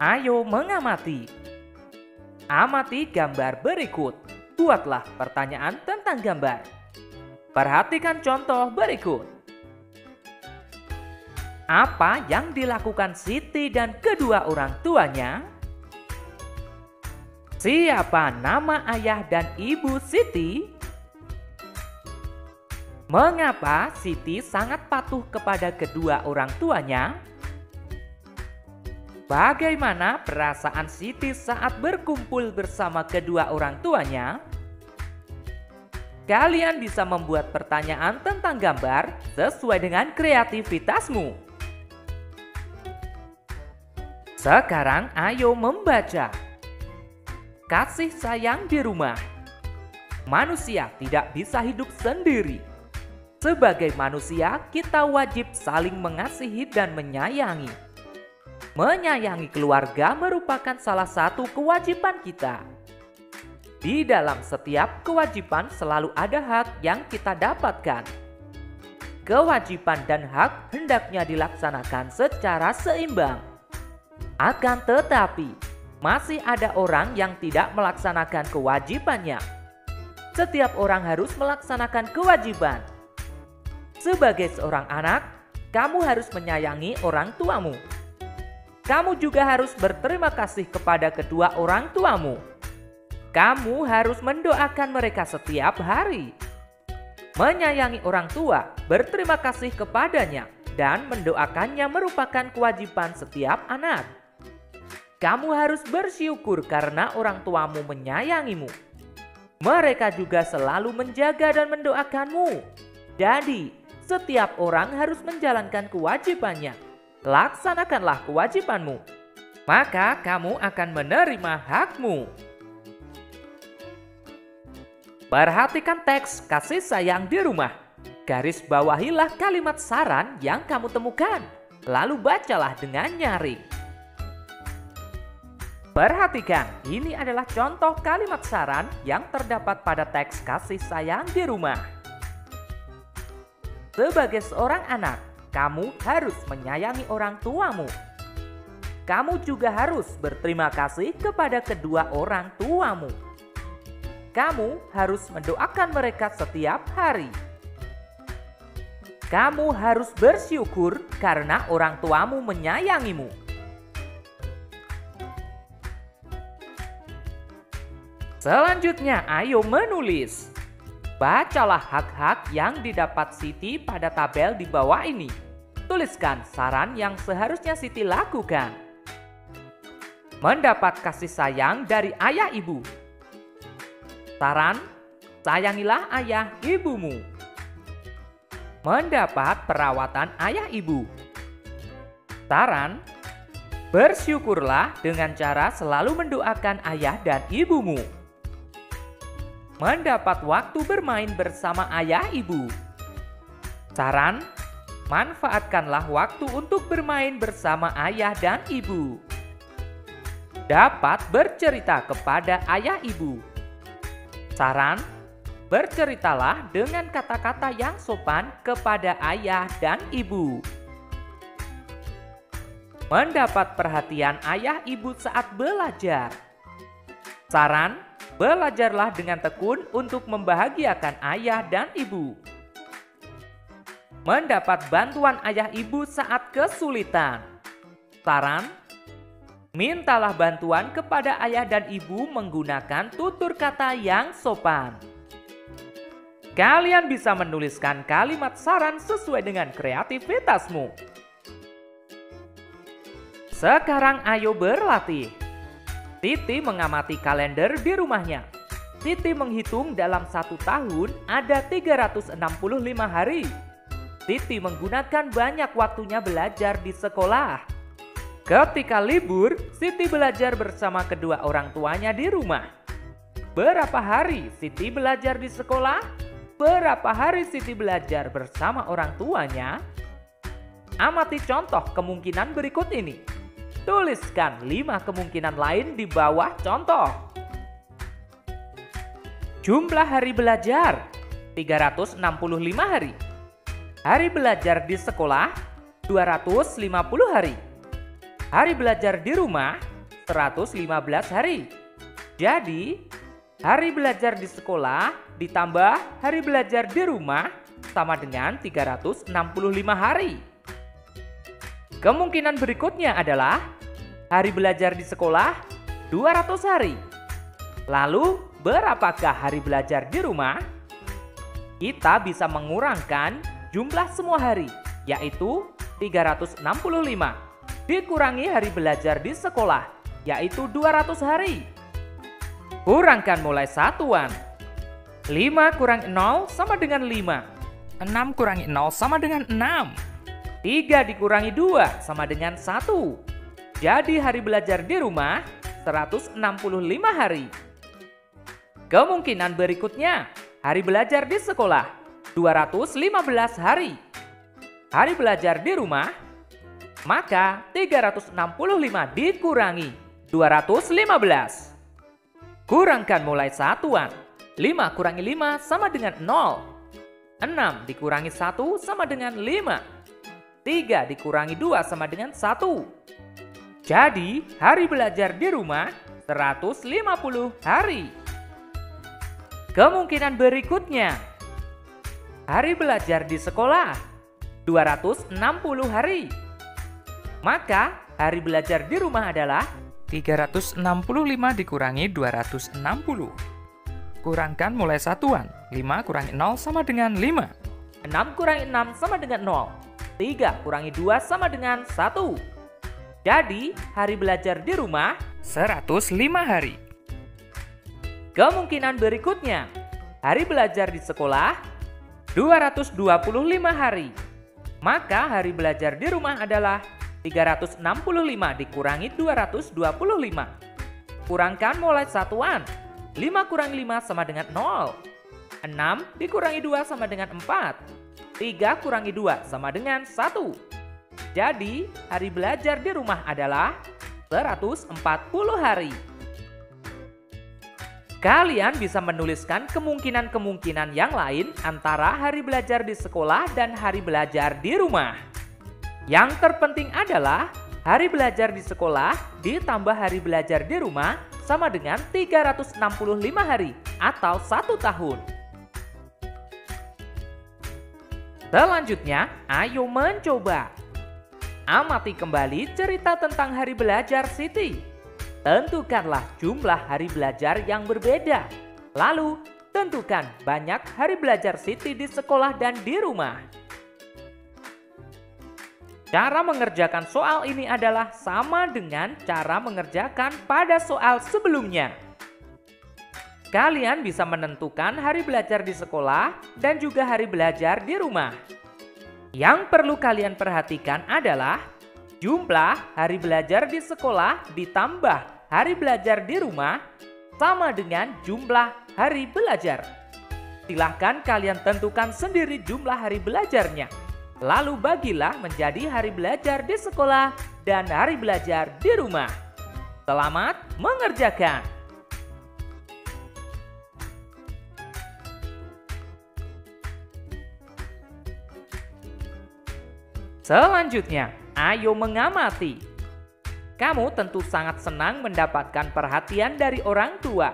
Ayo mengamati. Amati gambar berikut. Buatlah pertanyaan tentang gambar. Perhatikan contoh berikut. Apa yang dilakukan Siti dan kedua orang tuanya? Siapa nama ayah dan ibu Siti? Mengapa Siti sangat patuh kepada kedua orang tuanya? Bagaimana perasaan Siti saat berkumpul bersama kedua orang tuanya? Kalian bisa membuat pertanyaan tentang gambar sesuai dengan kreativitasmu. Sekarang ayo membaca. Kasih sayang di rumah. Manusia tidak bisa hidup sendiri. Sebagai manusia, kita wajib saling mengasihi dan menyayangi. Menyayangi keluarga merupakan salah satu kewajiban kita. Di dalam setiap kewajiban selalu ada hak yang kita dapatkan. Kewajiban dan hak hendaknya dilaksanakan secara seimbang. Akan tetapi, masih ada orang yang tidak melaksanakan kewajibannya. Setiap orang harus melaksanakan kewajiban. Sebagai seorang anak, kamu harus menyayangi orang tuamu. Kamu juga harus berterima kasih kepada kedua orang tuamu. Kamu harus mendoakan mereka setiap hari. Menyayangi orang tua, berterima kasih kepadanya, dan mendoakannya merupakan kewajiban setiap anak. Kamu harus bersyukur karena orang tuamu menyayangimu. Mereka juga selalu menjaga dan mendoakanmu. Jadi, setiap orang harus menjalankan kewajibannya. Laksanakanlah kewajibanmu, maka kamu akan menerima hakmu. Perhatikan teks kasih sayang di rumah. Garis bawahilah kalimat saran yang kamu temukan, lalu bacalah dengan nyaring. Perhatikan, ini adalah contoh kalimat saran yang terdapat pada teks kasih sayang di rumah. Sebagai seorang anak, kamu harus menyayangi orang tuamu. Kamu juga harus berterima kasih kepada kedua orang tuamu. Kamu harus mendoakan mereka setiap hari. Kamu harus bersyukur karena orang tuamu menyayangimu. Selanjutnya, ayo menulis. Bacalah hak-hak yang didapat Siti pada tabel di bawah ini. Tuliskan saran yang seharusnya Siti lakukan. Mendapat kasih sayang dari ayah ibu. Saran, sayangilah ayah ibumu. Mendapat perawatan ayah ibu. Saran, bersyukurlah dengan cara selalu mendoakan ayah dan ibumu. Mendapat waktu bermain bersama ayah ibu. Saran, manfaatkanlah waktu untuk bermain bersama ayah dan ibu. Dapat bercerita kepada ayah ibu. Saran, berceritalah dengan kata-kata yang sopan kepada ayah dan ibu. Mendapat perhatian ayah ibu saat belajar. Saran, belajarlah dengan tekun untuk membahagiakan ayah dan ibu. Mendapat bantuan ayah ibu saat kesulitan. Saran, mintalah bantuan kepada ayah dan ibu menggunakan tutur kata yang sopan. Kalian bisa menuliskan kalimat saran sesuai dengan kreativitasmu. Sekarang ayo berlatih. Siti mengamati kalender di rumahnya. Siti menghitung dalam 1 tahun ada 365 hari. Siti menggunakan banyak waktunya belajar di sekolah. Ketika libur, Siti belajar bersama kedua orang tuanya di rumah. Berapa hari Siti belajar di sekolah? Berapa hari Siti belajar bersama orang tuanya? Amati contoh kemungkinan berikut ini. Tuliskan 5 kemungkinan lain di bawah contoh. Jumlah hari belajar 365 hari. Hari belajar di sekolah 250 hari. Hari belajar di rumah 115 hari. Jadi, hari belajar di sekolah ditambah hari belajar di rumah sama dengan 365 hari. Kemungkinan berikutnya adalah hari belajar di sekolah 200 hari. Lalu, berapakah hari belajar di rumah? Kita bisa mengurangkan jumlah semua hari, yaitu 365 dikurangi hari belajar di sekolah, yaitu 200 hari. Kurangkan mulai satuan. 5 kurangi 0 sama dengan 5. 6 kurangi 0 sama dengan 6. 3 dikurangi 2 sama dengan 1. Jadi hari belajar di rumah 165 hari. Kemungkinan berikutnya, hari belajar di sekolah 215 hari. Hari belajar di rumah, maka 365 dikurangi 215. Kurangkan mulai satuan. 5 kurangi 5 sama dengan 0. 6 dikurangi 1 sama dengan 5. 3 dikurangi 2 sama dengan 1. Jadi, hari belajar di rumah 150 hari. Kemungkinan berikutnya, hari belajar di sekolah 260 hari. Maka, hari belajar di rumah adalah 365 dikurangi 260. Kurangkan mulai satuan. 5 kurangi 0 sama dengan 5. 6 kurangi 6 sama dengan 0. 3 kurangi 2 sama dengan 1. Jadi, hari belajar di rumah 105 hari. Kemungkinan berikutnya, hari belajar di sekolah 225 hari. Maka hari belajar di rumah adalah 365 dikurangi 225. Kurangkan mulai satuan. 5 kurangi 5 sama dengan 0. 6 dikurangi 2 sama dengan 4. 3 kurangi 2 sama dengan 1. Jadi, hari belajar di rumah adalah 140 hari. Kalian bisa menuliskan kemungkinan-kemungkinan yang lain antara hari belajar di sekolah dan hari belajar di rumah. Yang terpenting adalah hari belajar di sekolah ditambah hari belajar di rumah sama dengan 365 hari atau 1 tahun. Selanjutnya, ayo mencoba. Amati kembali cerita tentang hari belajar Siti. Tentukanlah jumlah hari belajar yang berbeda. Lalu, tentukan banyak hari belajar Siti di sekolah dan di rumah. Cara mengerjakan soal ini adalah sama dengan cara mengerjakan pada soal sebelumnya. Kalian bisa menentukan hari belajar di sekolah dan juga hari belajar di rumah. Yang perlu kalian perhatikan adalah jumlah hari belajar di sekolah ditambah hari belajar di rumah sama dengan jumlah hari belajar. Silahkan kalian tentukan sendiri jumlah hari belajarnya. Lalu bagilah menjadi hari belajar di sekolah dan hari belajar di rumah. Selamat mengerjakan! Selanjutnya, ayo mengamati. Kamu tentu sangat senang mendapatkan perhatian dari orang tua.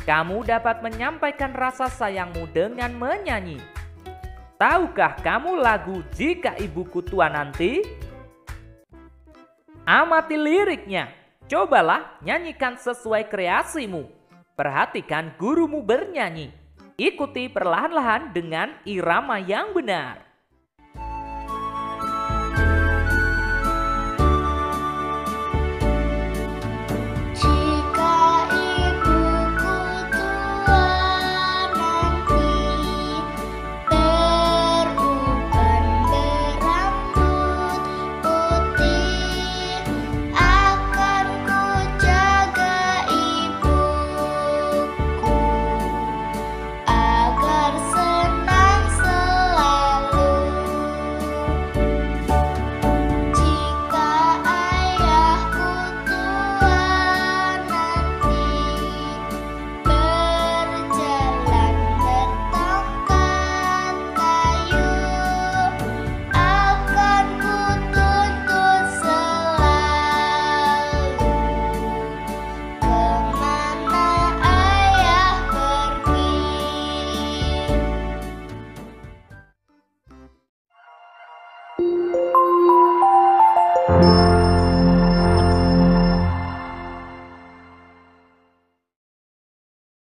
Kamu dapat menyampaikan rasa sayangmu dengan menyanyi. Tahukah kamu lagu Jika Ibuku Tua Nanti? Amati liriknya. Cobalah nyanyikan sesuai kreasimu. Perhatikan gurumu bernyanyi. Ikuti perlahan-lahan dengan irama yang benar. Agar senang selalu.